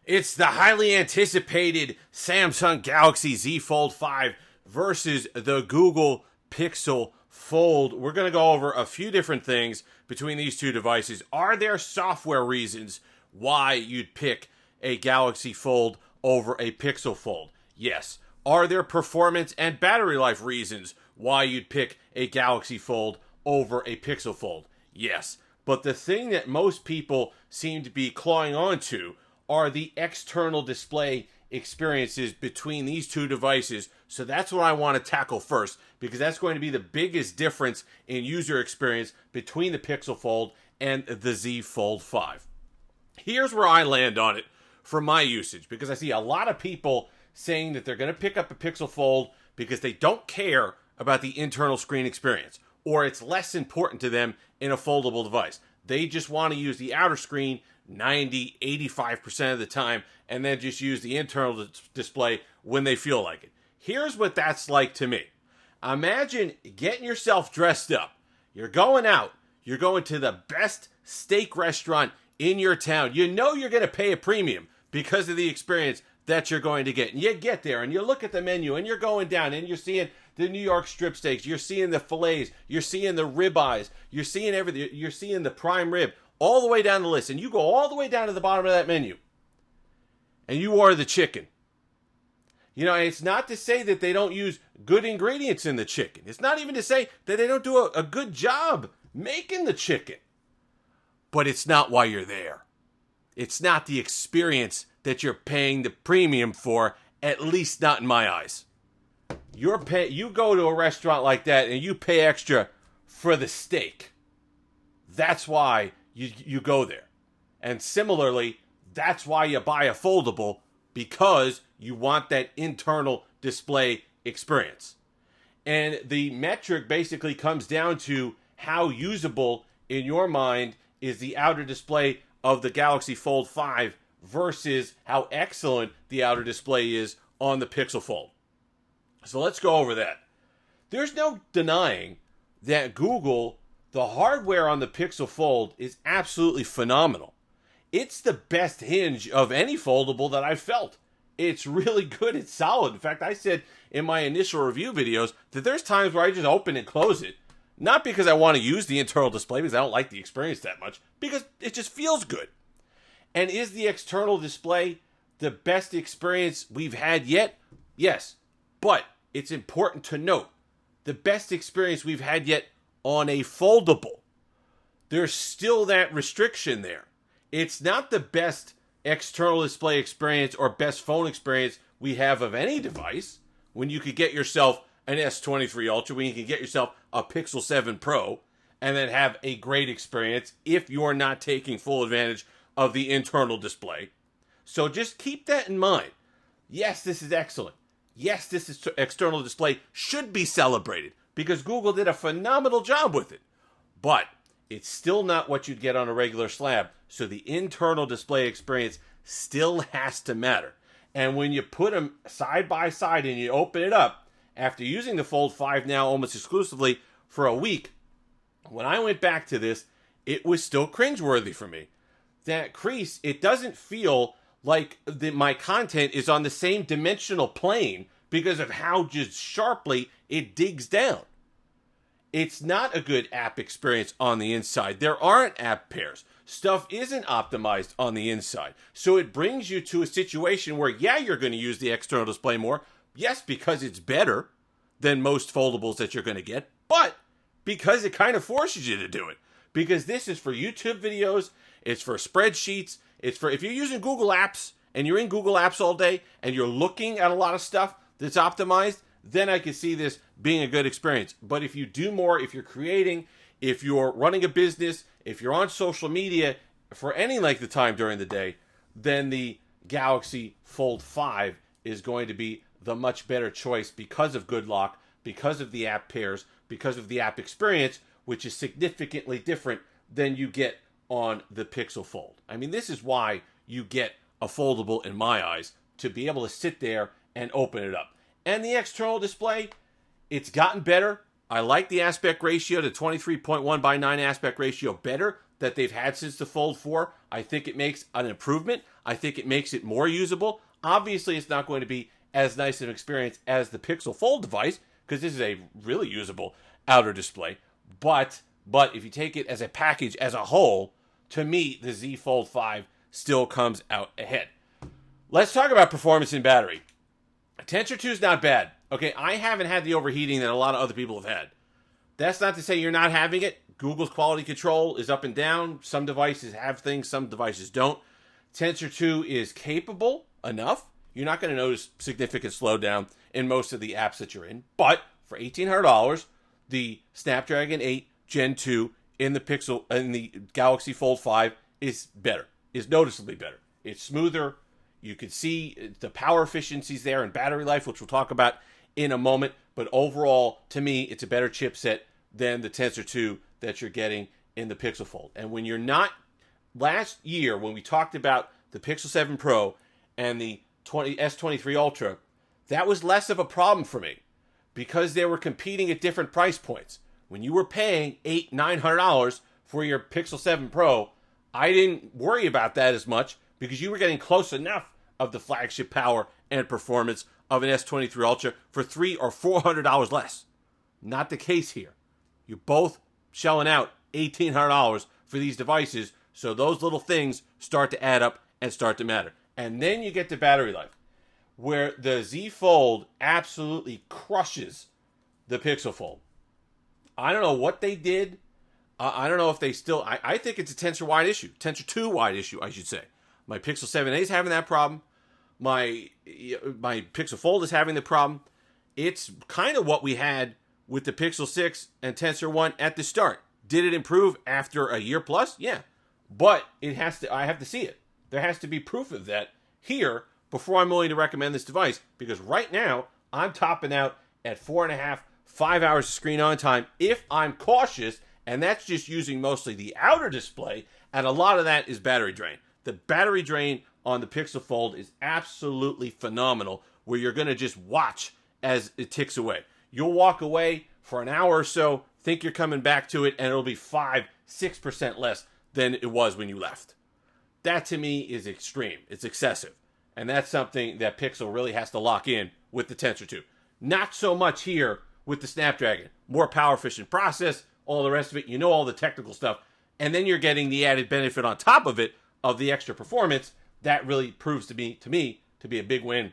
It's the highly anticipated Samsung Galaxy Z Fold 5 versus the Google Pixel Fold. We're going to go over a few different things between these two devices. Are there software reasons why you'd pick a Galaxy Fold over a Pixel Fold? Yes. Are there performance and battery life reasons why you'd pick a Galaxy Fold over a Pixel Fold? Yes. But the thing that most people seem to be clawing onto are the external display experiences between these two devices. So that's what I want to tackle first, because that's going to be the biggest difference in user experience between the Pixel Fold and the Z Fold 5. Here's where I land on it for my usage, because I see a lot of people saying that they're going to pick up a Pixel Fold because they don't care about the internal screen experience, or it's less important to them in a foldable device. They just want to use the outer screen 90, 85% of the time, and then just use the internal display when they feel like it. Here's what that's like to me. Imagine getting yourself dressed up. You're going out. You're going to the best steak restaurant in your town. You know you're going to pay a premium because of the experience that you're going to get. And you get there and you look at the menu and you're going down and you're seeing the New York strip steaks. You're seeing the fillets. You're seeing the ribeyes. You're seeing everything. You're seeing the prime rib. All the way down the list, and you go all the way down to the bottom of that menu, and you order the chicken. You know, it's not to say that they don't use good ingredients in the chicken. It's not even to say that they don't do a good job making the chicken. But it's not why you're there. It's not the experience that you're paying the premium for, at least not in my eyes. You go to a restaurant like that, and you pay extra for the steak. That's why you go there. And similarly, that's why you buy a foldable, because you want that internal display experience. And the metric basically comes down to how usable in your mind is the outer display of the Galaxy Fold 5 versus how excellent the outer display is on the Pixel Fold. So let's go over that. There's no denying that Google, the hardware on the Pixel Fold is absolutely phenomenal. It's the best hinge of any foldable that I've felt. It's really good. It's solid. In fact, I said in my initial review videos that there's times where I just open and close it. Not because I want to use the internal display, because I don't like the experience that much, because it just feels good. And is the external display the best experience we've had yet? Yes. But it's important to note, the best experience we've had yet on a foldable. There's still that restriction there. It's not the best external display experience or best phone experience we have of any device, when you could get yourself an S23 Ultra, when you can get yourself a Pixel 7 Pro, and then have a great experience if you're not taking full advantage of the internal display. So just keep that in mind. Yes, this is excellent. Yes, this external display should be celebrated, because Google did a phenomenal job with it. But it's still not what you'd get on a regular slab, so the internal display experience still has to matter. And when you put them side by side and you open it up, after using the Fold 5 now almost exclusively for a week, when I went back to this, it was still cringeworthy for me. That crease, it doesn't feel like my content is on the same dimensional plane because of how just sharply it digs down. It's not a good app experience on the inside. There aren't app pairs. Stuff isn't optimized on the inside. So it brings you to a situation where, yeah, you're going to use the external display more. Yes, because it's better than most foldables that you're going to get. But because it kind of forces you to do it. Because this is for YouTube videos. It's for spreadsheets. It's for if you're using Google Apps and you're in Google Apps all day and you're looking at a lot of stuff that's optimized, then I can see this being a good experience. But if you do more, if you're creating, if you're running a business, if you're on social media for any length of time during the day, then the Galaxy Fold 5 is going to be the much better choice because of good lock, because of the app pairs, because of the app experience, which is significantly different than you get on the Pixel Fold. I mean, this is why you get a foldable in my eyes, to be able to sit there and open it up. And the external display, it's gotten better. I like the aspect ratio, the 23.1 by 9 aspect ratio better that they've had since the Fold 4. I think it makes an improvement. I think it makes it more usable. Obviously, it's not going to be as nice an experience as the Pixel Fold device, because this is a really usable outer display. But if you take it as a package as a whole, to me, the Z Fold 5 still comes out ahead. Let's talk about performance and battery. Tensor 2 is not bad. Okay, I haven't had the overheating that a lot of other people have had. That's not to say you're not having it. Google's quality control is up and down. Some devices have things, some devices don't. Tensor 2 is capable enough. You're not going to notice significant slowdown in most of the apps that you're in. But for $1,800, the Snapdragon 8 Gen 2 in the Galaxy Fold 5 is better. Is noticeably better. It's smoother. You can see the power efficiencies there and battery life, which we'll talk about in a moment. But overall, to me, it's a better chipset than the Tensor 2 that you're getting in the Pixel Fold. And when you're not, last year when we talked about the Pixel 7 Pro and the S23 Ultra, that was less of a problem for me because they were competing at different price points. When you were paying $900 for your Pixel 7 Pro, I didn't worry about that as much because you were getting close enough of the flagship power and performance of an S23 Ultra for $300 or $400 less. Not the case here. You're both shelling out $1,800 for these devices, so those little things start to add up and start to matter. And then you get to battery life, where the Z Fold absolutely crushes the Pixel Fold. I don't know what they did. I don't know if they still... I think it's a Tensor 2 wide issue, I should say. My Pixel 7a is having that problem. My Pixel Fold is having the problem. It's kind of what we had with the Pixel 6 and Tensor 1 at the start. Did it improve after a year plus? Yeah. But I have to see it. There has to be proof of that here before I'm willing to recommend this device, because right now I'm topping out at 4.5, 5 hours of screen on time if I'm cautious, and that's just using mostly the outer display, and a lot of that is battery drain. The battery drain on the Pixel Fold is absolutely phenomenal, where you're going to just watch as it ticks away. You'll walk away for an hour or so, think you're coming back to it, and it'll be 5-6% less than it was when you left. That to me is extreme. It's excessive. And that's something that Pixel really has to lock in with the Tensor 2. Not so much here with the Snapdragon. More power efficient process, all the rest of it. You know all the technical stuff. And then you're getting the added benefit on top of it of the extra performance. That really proves to me to be a big win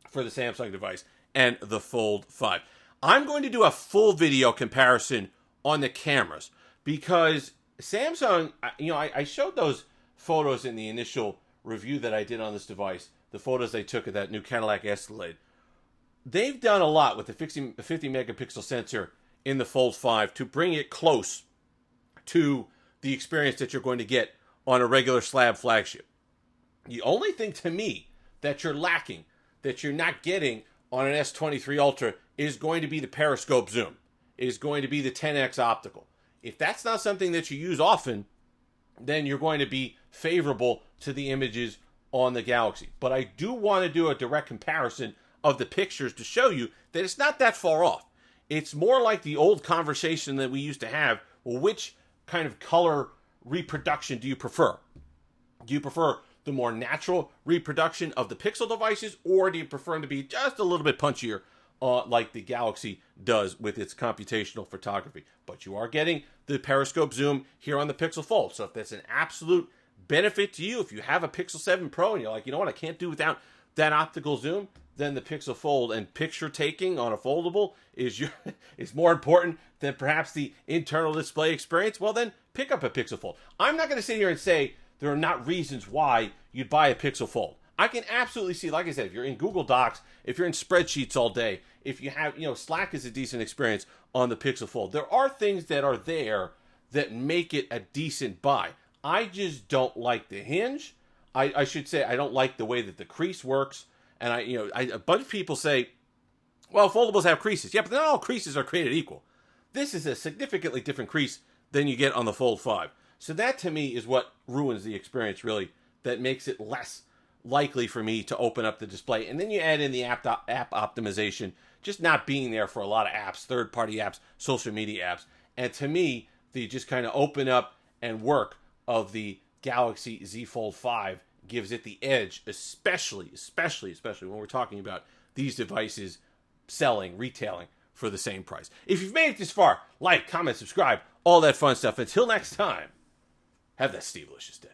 for the Samsung device and the Fold 5. I'm going to do a full video comparison on the cameras because Samsung, I showed those photos in the initial review that I did on this device, the photos they took of that new Cadillac Escalade. They've done a lot with the 50 megapixel sensor in the Fold 5 to bring it close to the experience that you're going to get on a regular slab flagship. The only thing to me that you're lacking, that you're not getting on an S23 Ultra, is going to be the periscope zoom, is going to be the 10x optical. If that's not something that you use often, then you're going to be favorable to the images on the Galaxy. But I do want to do a direct comparison of the pictures to show you that it's not that far off. It's more like the old conversation that we used to have. Well, which kind of color reproduction do you prefer? Do you prefer the more natural reproduction of the Pixel devices, or do you prefer them to be just a little bit punchier like the Galaxy does with its computational photography? But you are getting the periscope zoom here on the Pixel Fold. So if that's an absolute benefit to you, if you have a Pixel 7 Pro and you're like, you know what, I can't do without that optical zoom, then the Pixel Fold and picture taking on a foldable is more important than perhaps the internal display experience. Well, then pick up a Pixel Fold. I'm not going to sit here and say there are not reasons why you'd buy a Pixel Fold. I can absolutely see, like I said, if you're in Google Docs, if you're in spreadsheets all day, if you have, Slack is a decent experience on the Pixel Fold. There are things that are there that make it a decent buy. I just don't like the hinge. I should say I don't like the way that the crease works. And a bunch of people say, well, foldables have creases. Yeah, but not all creases are created equal. This is a significantly different crease than you get on the Fold 5. So that to me is what ruins the experience, really, that makes it less likely for me to open up the display. And then you add in the app optimization, just not being there for a lot of apps, third-party apps, social media apps. And to me, the just kind of open up and work of the Galaxy Z Fold 5 gives it the edge, especially when we're talking about these devices selling, retailing for the same price. If you've made it this far, like, comment, subscribe, all that fun stuff. Until next time, have that Steve-licious day.